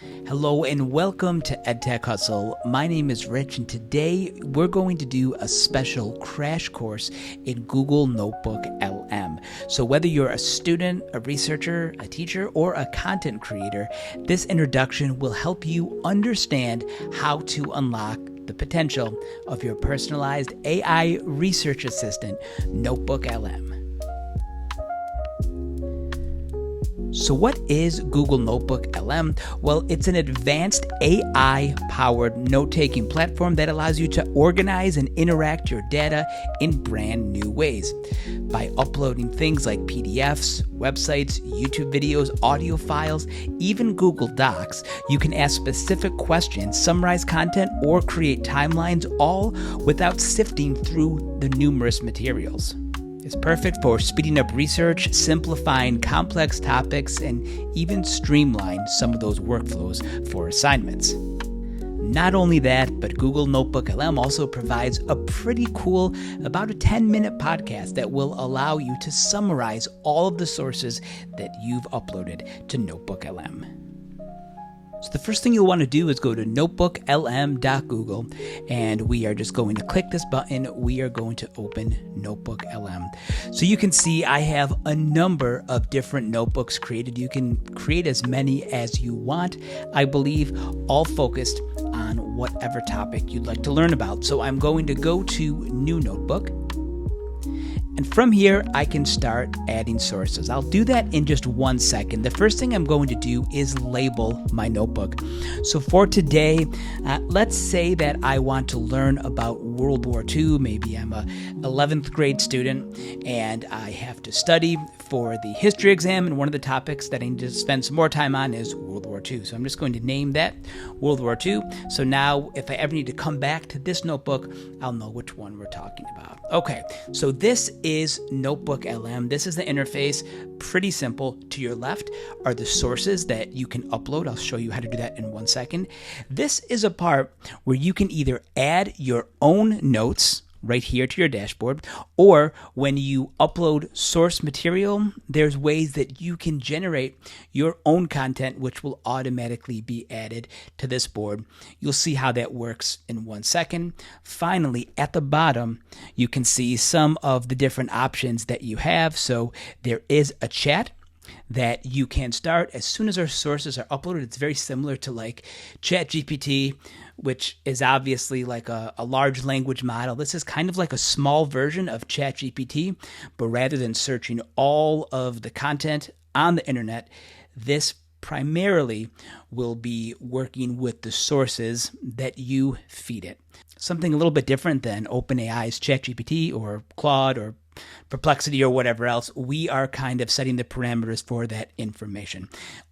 Hello and welcome to EdTech Hustle. My name is Rich and today we're going to do a special crash course in Google Notebook LM. So whether you're a student, a researcher, a teacher, or a content creator, this introduction will help you understand how to unlock the potential of your personalized AI research assistant, Notebook LM. So what is Google Notebook LM? Well, it's an advanced AI-powered note-taking platform that allows you to organize and interact your data in brand new ways. By uploading things like PDFs, websites, YouTube videos, audio files, even Google Docs, you can ask specific questions, summarize content, or create timelines, all without sifting through the numerous materials. It's perfect for speeding up research, simplifying complex topics, and even streamline some of those workflows for assignments. Not only that, but Google Notebook LM also provides a pretty cool, about a 10-minute podcast that will allow you to summarize all of the sources that you've uploaded to Notebook LM. So the first thing you'll want to do is go to notebooklm.google, and we are just going to click this button. We are going to open Notebook LM. So you can see I have a number of different notebooks created. You can create as many as you want, I believe, all focused on whatever topic you'd like to learn about. So I'm going to go to New Notebook. And from here, I can start adding sources. I'll do that in just 1 second. The first thing I'm going to do is label my notebook. So for today, let's say that I want to learn about World War II. Maybe I'm a 11th grade student and I have to study for the history exam, and one of the topics that I need to spend some more time on is World War II. So I'm just going to name that World War II. So now if I ever need to come back to this notebook, I'll know which one we're talking about. Okay, so this is Notebook LM. This is the interface, pretty simple. To your left are the sources that you can upload. I'll show you how to do that in 1 second. This is a part where you can either add your own notes right here to your dashboard, or when you upload source material, there's ways that you can generate your own content, which will automatically be added to this board. You'll see how that works in 1 second. Finally, at the bottom, you can see some of the different options that you have. So there is a chat that you can start as soon as our sources are uploaded. It's very similar to like ChatGPT, which is obviously like a large language model. This is kind of like a small version of ChatGPT, but rather than searching all of the content on the internet, this primarily will be working with the sources that you feed it. Something a little bit different than OpenAI's ChatGPT or Claude or Perplexity or whatever else. We are kind of setting the parameters for that information.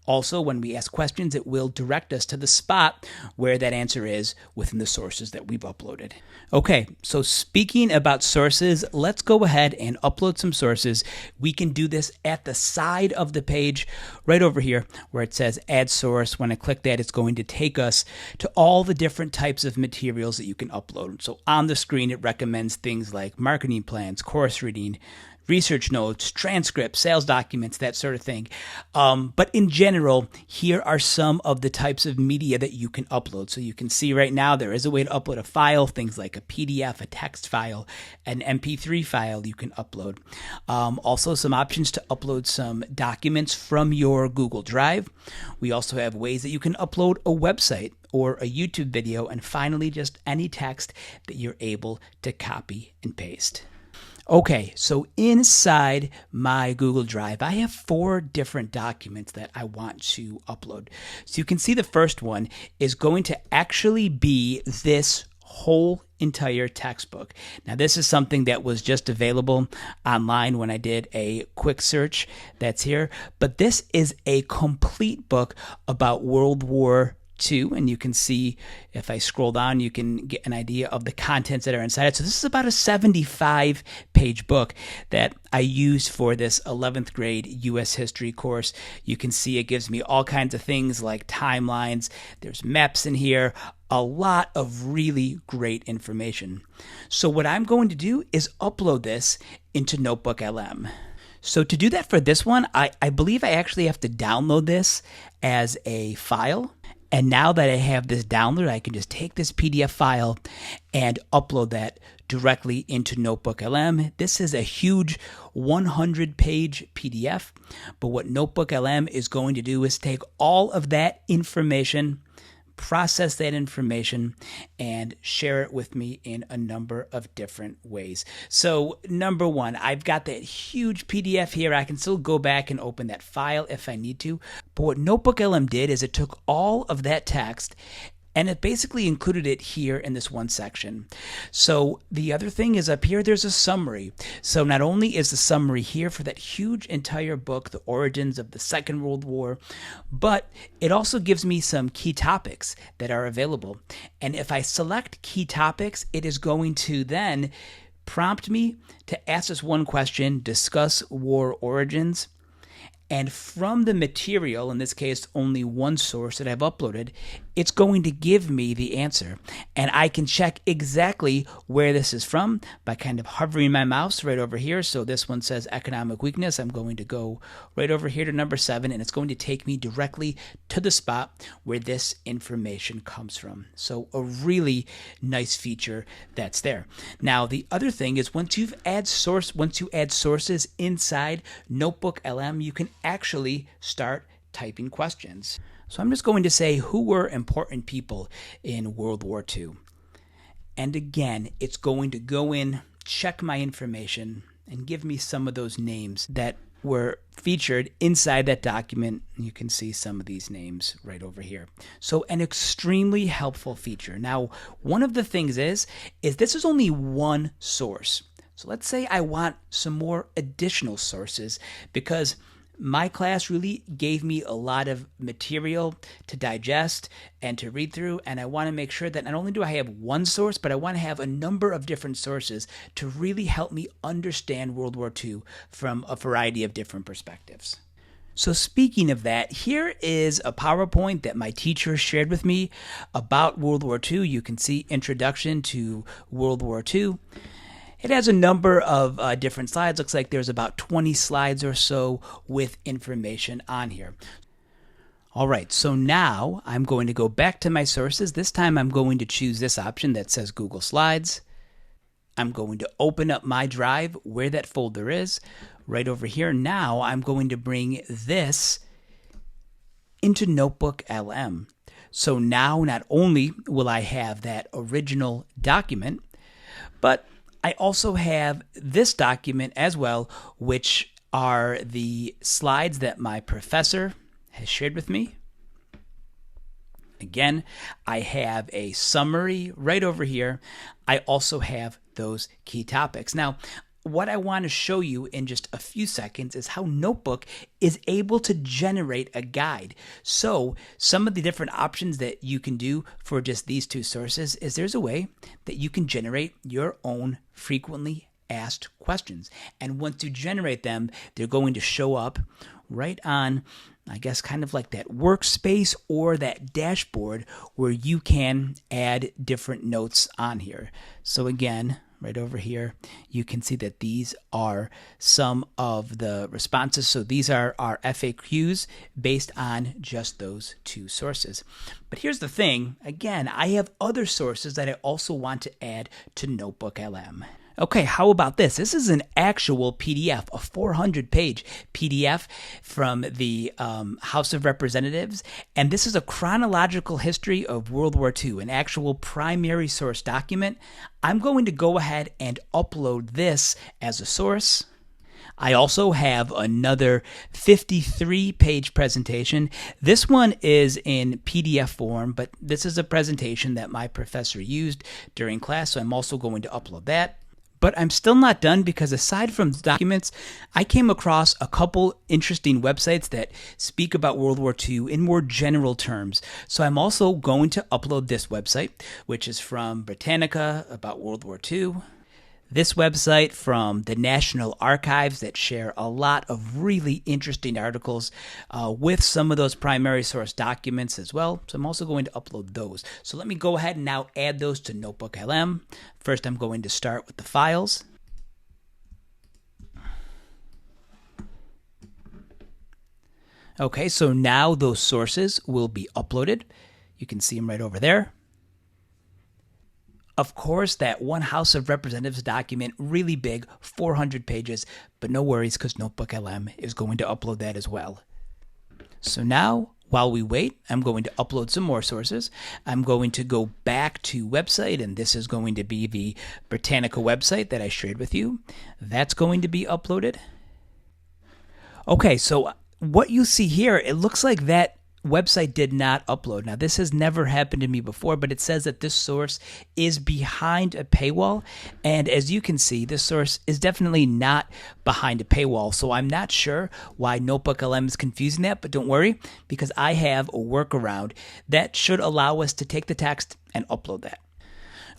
Also, when we ask questions, it will direct us to the spot where that answer is within the sources that we've uploaded. Okay, so speaking about sources, let's go ahead and upload some sources. We can do this at the side of the page right over here where it says add source. When I click that, it's going to take us to all the different types of materials that you can upload. So on the screen, it recommends things like marketing plans, course reading, research notes, transcripts, sales documents, that sort of thing. But in general, here are some of the types of media that you can upload. So you can see right now there is a way to upload a file, things like a PDF, a text file, an MP3 file you can upload. Also some options to upload some documents from your Google Drive. We also have ways that you can upload a website or a YouTube video, and finally just any text that you're able to copy and paste. Okay, so inside my Google Drive, I have 4 different documents that I want to upload. So you can see the first one is going to actually be this whole entire textbook. Now, this is something that was just available online when I did a quick search that's here, but this is a complete book about World War II, and you can see if I scroll down, you can get an idea of the contents that are inside it. So this is about a 75-page book that I used for this 11th grade U.S. history course. You can see it gives me all kinds of things like timelines. There's maps in here, a lot of really great information. So what I'm going to do is upload this into Notebook LM. So to do that for this one, I believe I actually have to download this as a file. And now that I have this download, I can just take this PDF file and upload that directly into NotebookLM. This is a huge 100-page PDF, but what NotebookLM is going to do is take all of that information, process that information, and share it with me in a number of different ways. So number one, I've got that huge PDF here. I can still go back and open that file if I need to. But what NotebookLM did is it took all of that text and it basically included it here in this one section. So the other thing is up here, there's a summary. So not only is the summary here for that huge entire book, The Origins of the Second World War, but it also gives me some key topics that are available. And if I select key topics, it is going to then prompt me to ask this one question, discuss war origins. And from the material, in this case only one source that I've uploaded, it's going to give me the answer. And I can check exactly where this is from by kind of hovering my mouse right over here. So this one says economic weakness. I'm going to go right over here to number 7, and it's going to take me directly to the spot where this information comes from. So a really nice feature that's there. Now the other thing is once you add sources inside NotebookLM, you can actually start typing questions. So I'm just going to say, who were important people in World War II? And again, it's going to go in, check my information, and give me some of those names that were featured inside that document. You can see some of these names right over here. So an extremely helpful feature. Now, one of the things is this is only one source. So let's say I want some more additional sources because my class really gave me a lot of material to digest and to read through, and I want to make sure that not only do I have one source, but I want to have a number of different sources to really help me understand World War II from a variety of different perspectives. So speaking of that, here is a PowerPoint that my teacher shared with me about World War II. You can see Introduction to World War II. It has a number of different slides. Looks like there's about 20 slides or so with information on here. All right, so now I'm going to go back to my sources. This time I'm going to choose this option that says Google Slides. I'm going to open up my drive where that folder is, right over here. Now I'm going to bring this into NotebookLM. So now not only will I have that original document, but I also have this document as well, which are the slides that my professor has shared with me. Again, I have a summary right over here. I also have those key topics. Now, what I want to show you in just a few seconds is how Notebook is able to generate a guide. So some of the different options that you can do for just these two sources is there's a way that you can generate your own frequently asked questions. And once you generate them, they're going to show up right on, I guess, kind of like that workspace or that dashboard where you can add different notes on here. So again, right over here, you can see that these are some of the responses. So these are our FAQs based on just those two sources. But here's the thing. Again, I have other sources that I also want to add to NotebookLM. Okay, how about this? This is an actual PDF, a 400-page PDF from the House of Representatives, and this is a chronological history of World War II, an actual primary source document. I'm going to go ahead and upload this as a source. I also have another 53-page presentation. This one is in PDF form, but this is a presentation that my professor used during class, so I'm also going to upload that. But I'm still not done because aside from documents, I came across a couple interesting websites that speak about World War II in more general terms. So I'm also going to upload this website, which is from Britannica about World War II. This website from the National Archives that share a lot of really interesting articles with some of those primary source documents as well. So I'm also going to upload those. So let me go ahead and now add those to NotebookLM. First, I'm going to start with the files. Okay, so now those sources will be uploaded. You can see them right over there. Of course, that one House of Representatives document, really big, 400 pages, but no worries because NotebookLM is going to upload that as well. So now, while we wait, I'm going to upload some more sources. I'm going to go back to website, and this is going to be the Britannica website that I shared with you. That's going to be uploaded. Okay, so what you see here, it looks like that website did not upload. Now, this has never happened to me before, but it says that this source is behind a paywall. And as you can see, this source is definitely not behind a paywall. So I'm not sure why NotebookLM is confusing that, but don't worry, because I have a workaround that should allow us to take the text and upload that.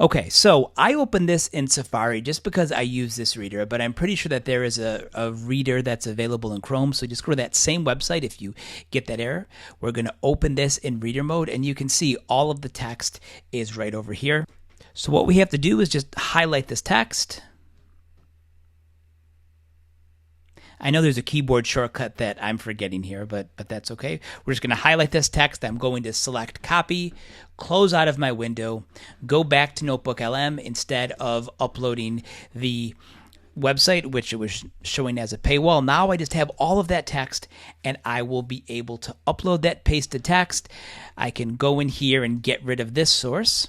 Okay, so I opened this in Safari just because I use this reader, but I'm pretty sure that there is a reader that's available in Chrome. So just go to that same website if you get that error. We're going to open this in reader mode, and you can see all of the text is right over here. So what we have to do is just highlight this text. I know there's a keyboard shortcut that I'm forgetting here, but that's okay. We're just going to highlight this text. I'm going to select copy, close out of my window, go back to NotebookLM instead of uploading the website, which it was showing as a paywall. Now I just have all of that text, and I will be able to upload that pasted text. I can go in here and get rid of this source.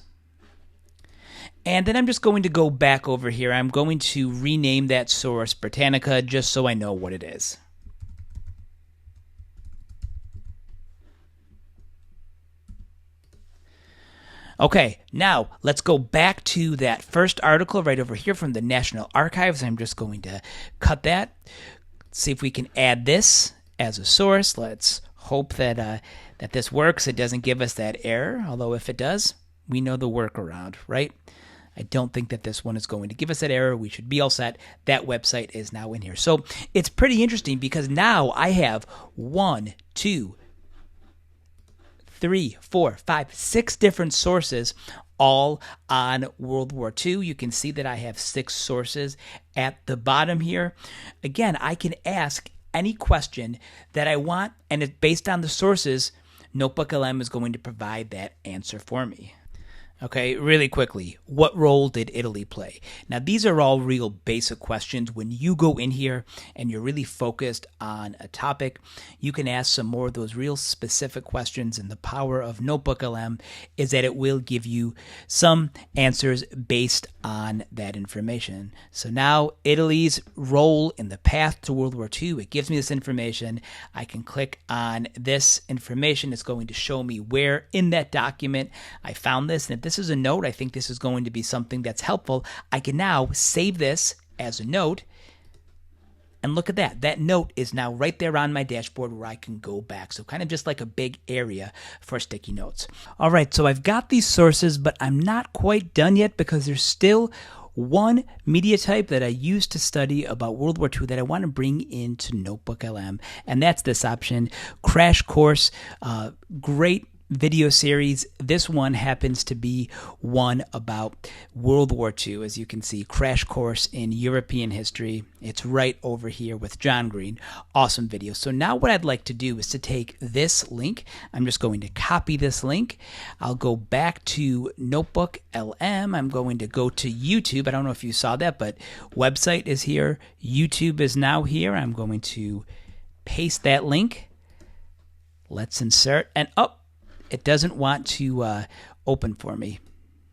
And then I'm just going to go back over here. I'm going to rename that source Britannica just so I know what it is. Okay, now let's go back to that first article right over here from the National Archives. I'm just going to cut that. See if we can add this as a source. Let's hope that that this works. It doesn't give us that error, although if it does, we know the workaround, right? I don't think that this one is going to give us that error. We should be all set. That website is now in here. So it's pretty interesting because now I have 1, 2, 3, 4, 5, 6 different sources all on World War II. You can see that I have 6 sources at the bottom here. Again, I can ask any question that I want, and it's based on the sources, NotebookLM is going to provide that answer for me. Okay, really quickly, what role did Italy play? Now, these are all real basic questions. When you go in here and you're really focused on a topic, you can ask some more of those real specific questions, and the power of NotebookLM is that it will give you some answers based on that information. So now, Italy's role in the path to World War II, it gives me this information. I can click on this information. It's going to show me where in that document I found this, and if this is a note, I think this is going to be something that's helpful. I can now save this as a note, and look at that. That note is now right there on my dashboard where I can go back. So kind of just like a big area for sticky notes. All right, so I've got these sources, but I'm not quite done yet because there's still one media type that I used to study about World War II that I want to bring into NotebookLM, and that's this option, Crash Course. Great video series. This one happens to be one about World War II. As you can see, Crash Course in European History. It's right over here with John Green. Awesome video. So now what I'd like to do is to take this link. I'm just going to copy this link. I'll go back to NotebookLM. I'm going to go to YouTube. I don't know if you saw that, but website is here. YouTube is now here. I'm going to paste that link. Let's insert, and it doesn't want to open for me.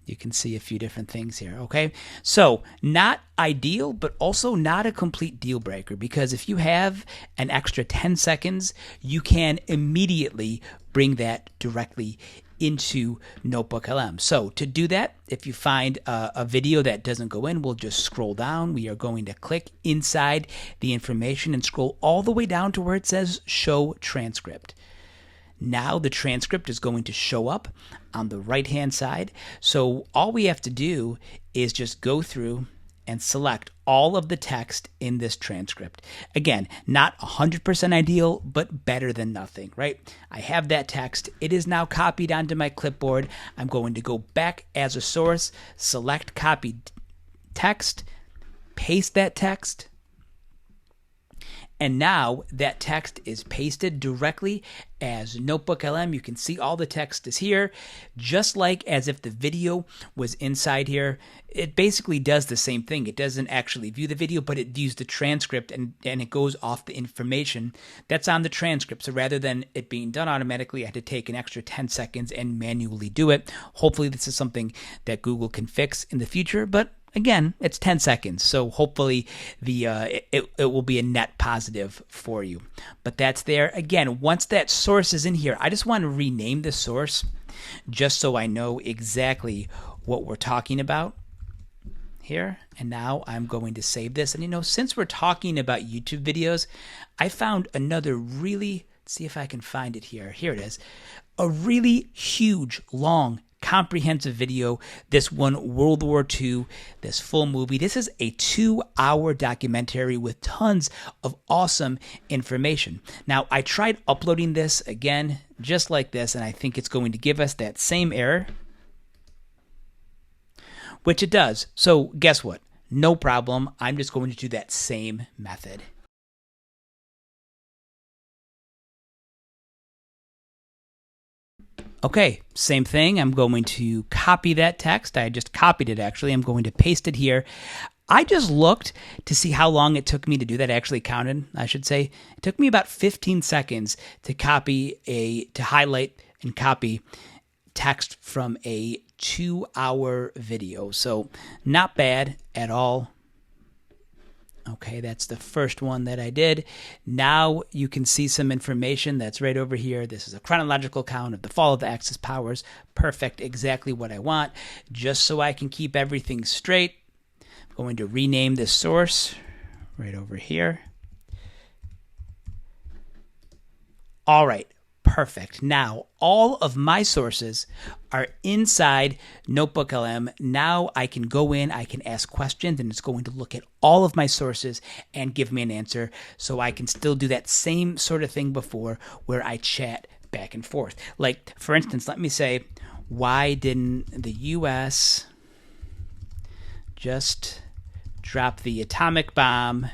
You can see a few different things here, okay? So not ideal, but also not a complete deal breaker, because if you have an extra 10 seconds, you can immediately bring that directly into NotebookLM. So to do that, if you find a video that doesn't go in, we'll just scroll down. We are going to click inside the information and scroll all the way down to where it says Show Transcript. Now the transcript is going to show up on the right-hand side. So all we have to do is just go through and select all of the text in this transcript. Again, not 100% ideal, but better than nothing, right? I have that text. It is now copied onto my clipboard. I'm going to go back as a source, select copied text, paste that text, And now that text is pasted directly as NotebookLM. You can see all the text is here, just like as if the video was inside here. It basically does the same thing. It doesn't actually view the video, but it views the transcript and it goes off the information that's on the transcript. So rather than it being done automatically, I had to take an extra 10 seconds and manually do it. Hopefully this is something that Google can fix in the future, but again, it's 10 seconds, so hopefully it will be a net positive for you. But that's there. Again, once that source is in here, I just want to rename the source just so I know exactly what we're talking about here. And now I'm going to save this. And since we're talking about YouTube videos, I found another really, see if I can find it here. Here it is. A really huge, long, comprehensive video. This one, World War II, this full movie. This is a 2-hour documentary with tons of awesome information. Now, I tried uploading this again, just like this, and I think it's going to give us that same error, which it does. So guess what? No problem. I'm just going to do that same method. Okay, same thing. I'm going to copy that text. I just copied it, actually. I'm going to paste it here. I just looked to see how long it took me to do that. I actually counted, I should say. It took me about 15 seconds to highlight and copy text from a 2-hour video. So not bad at all. Okay, that's the first one that I did. Now you can see some information that's right over here. This is a chronological count of the fall of the Axis powers. Perfect, exactly what I want. Just so I can keep everything straight, I'm going to rename this source right over here. All right. Perfect. Now, all of my sources are inside NotebookLM. Now I can go in, I can ask questions, and it's going to look at all of my sources and give me an answer. So I can still do that same sort of thing before where I chat back and forth. Like, for instance, let me say, why didn't the U.S. just drop the atomic bomb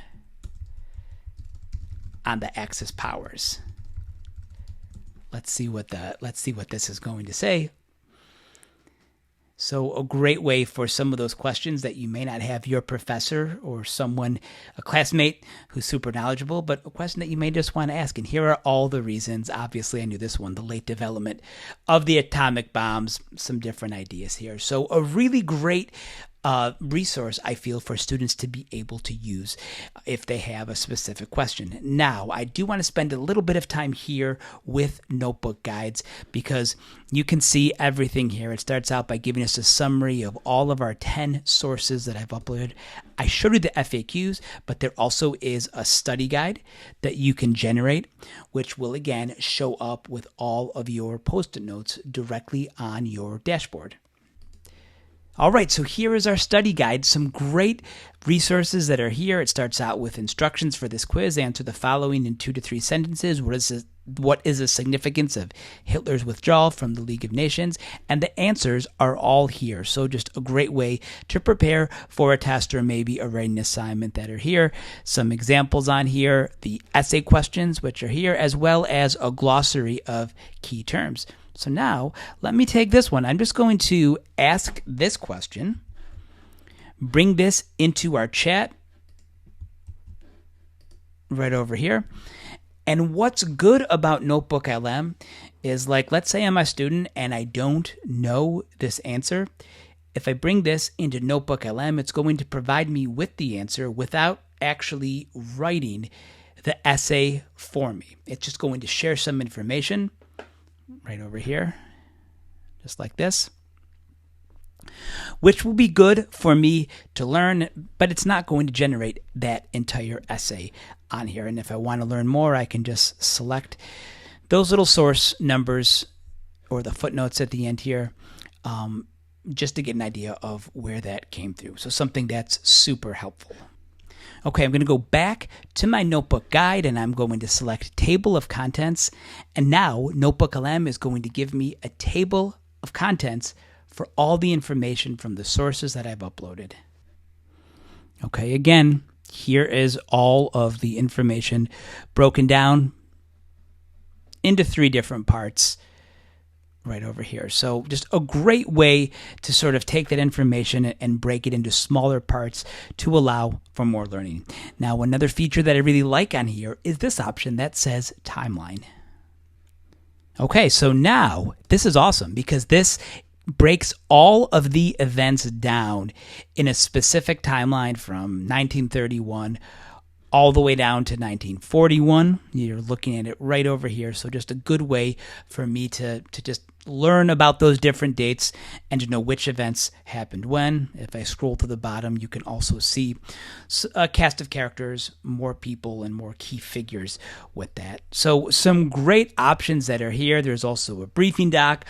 on the Axis powers? Let's see what this is going to say. So a great way for some of those questions that you may not have your professor or someone, a classmate who's super knowledgeable, but a question that you may just want to ask. And here are all the reasons. Obviously, I knew this one, the late development of the atomic bombs, some different ideas here. So a really great resource, I feel, for students to be able to use if they have a specific question. Now, I do want to spend a little bit of time here with notebook guides because you can see everything here. It starts out by giving us a summary of all of our 10 sources that I've uploaded. I showed you the FAQs, but there also is a study guide that you can generate, which will again show up with all of your post-it notes directly on your dashboard. All right, so here is our study guide. Some great resources that are here. It starts out with instructions for this quiz. Answer the following in 2 to 3 sentences. What is the significance of Hitler's withdrawal from the League of Nations? And the answers are all here. So just a great way to prepare for a test or maybe a writing assignment that are here. Some examples on here, the essay questions, which are here, as well as a glossary of key terms. So now, let me take this one. I'm just going to ask this question, bring this into our chat right over here. And what's good about NotebookLM is, like, let's say I'm a student and I don't know this answer. If I bring this into NotebookLM, it's going to provide me with the answer without actually writing the essay for me. It's just going to share some information right over here, just like this, which will be good for me to learn, but it's not going to generate that entire essay on here. And if I want to learn more, I can just select those little source numbers or the footnotes at the end here, just to get an idea of where that came through. So something that's super helpful. Okay, I'm going to go back to my notebook guide and I'm going to select table of contents. And now NotebookLM is going to give me a table of contents for all the information from the sources that I've uploaded. Okay, again, here is all of the information broken down into 3 different parts right over here. So just a great way to sort of take that information and break it into smaller parts to allow for more learning. Now, another feature that I really like on here is this option that says timeline. Okay, so now this is awesome because this breaks all of the events down in a specific timeline from 1931 all the way down to 1941. You're looking at it right over here. So just a good way for me to just learn about those different dates and to know which events happened when. If I scroll to the bottom, you can also see a cast of characters, more people, and more key figures with that. So some great options that are here. There's also a briefing doc.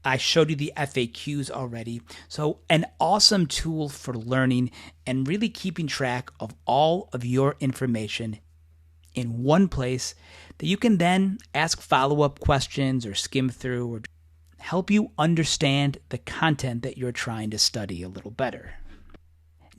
I showed you the FAQs already. So an awesome tool for learning and really keeping track of all of your information in one place that you can then ask follow-up questions or skim through or help you understand the content that you're trying to study a little better.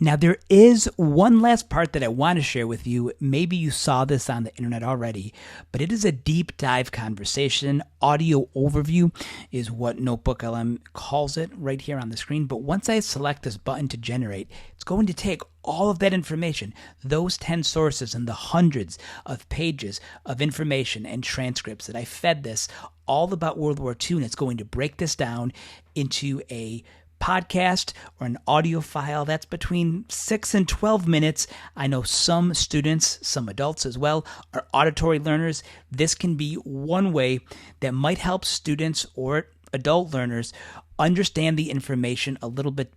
Now, there is one last part that I want to share with you. Maybe you saw this on the internet already, but it is a deep dive conversation. Audio overview is what NotebookLM calls it right here on the screen. But once I select this button to generate, it's going to take all of that information, those 10 sources and the hundreds of pages of information and transcripts that I fed this all about World War II, and it's going to break this down into a podcast or an audio file that's between 6 and 12 minutes. I know some students, some adults as well, are auditory learners. This can be one way that might help students or adult learners understand the information a little bit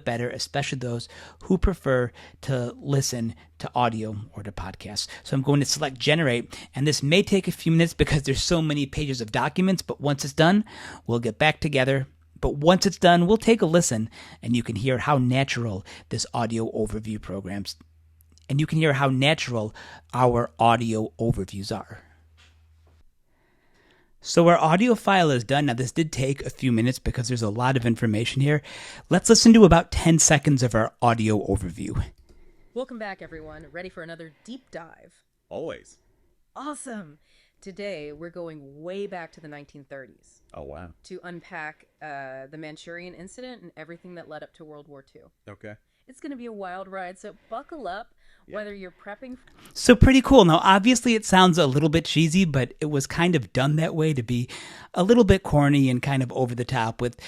better, especially those who prefer to listen to audio or to podcasts. So I'm going to select generate, and this may take a few minutes because there's so many pages of documents, but once it's done, we'll get back together. But once it's done, we'll take a listen, and you can hear how natural this audio overview programs, and you can hear how natural our audio overviews are. So our audio file is done. Now, this did take a few minutes because there's a lot of information here. Let's listen to about 10 seconds of our audio overview. Welcome back, everyone. Ready for another deep dive? Always. Awesome. Today, we're going way back to the 1930s. Oh, wow. To unpack the Manchurian incident and everything that led up to World War II. Okay. It's going to be a wild ride, so buckle up. Whether you're prepping. So pretty cool. Now, obviously, it sounds a little bit cheesy, but it was kind of done that way to be a little bit corny and kind of over the top with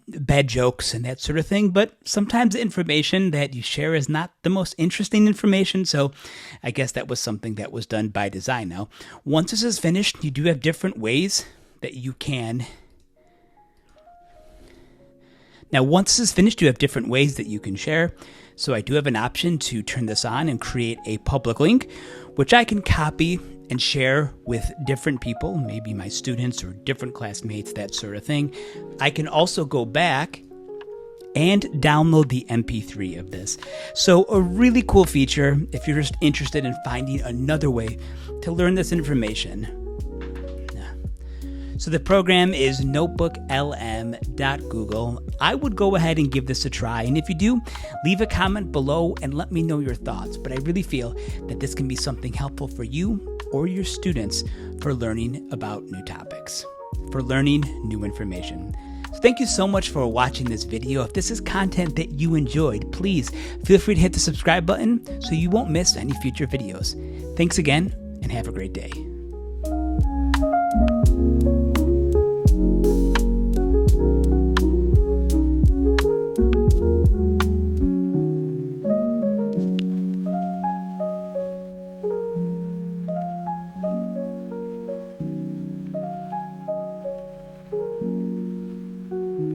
bad jokes and that sort of thing. But sometimes the information that you share is not the most interesting information. So I guess that was something that was done by design. Now, once this is finished, you do have different ways that you can. Now, once this is finished, you have different ways that you can share. So I do have an option to turn this on and create a public link, which I can copy and share with different people, maybe my students or different classmates, that sort of thing. I can also go back and download the MP3 of this. So a really cool feature if you're just interested in finding another way to learn this information. So the program is NotebookLM.Google. I would go ahead and give this a try. And if you do, leave a comment below and let me know your thoughts. But I really feel that this can be something helpful for you or your students for learning about new topics, for learning new information. So thank you so much for watching this video. If this is content that you enjoyed, please feel free to hit the subscribe button so you won't miss any future videos. Thanks again and have a great day.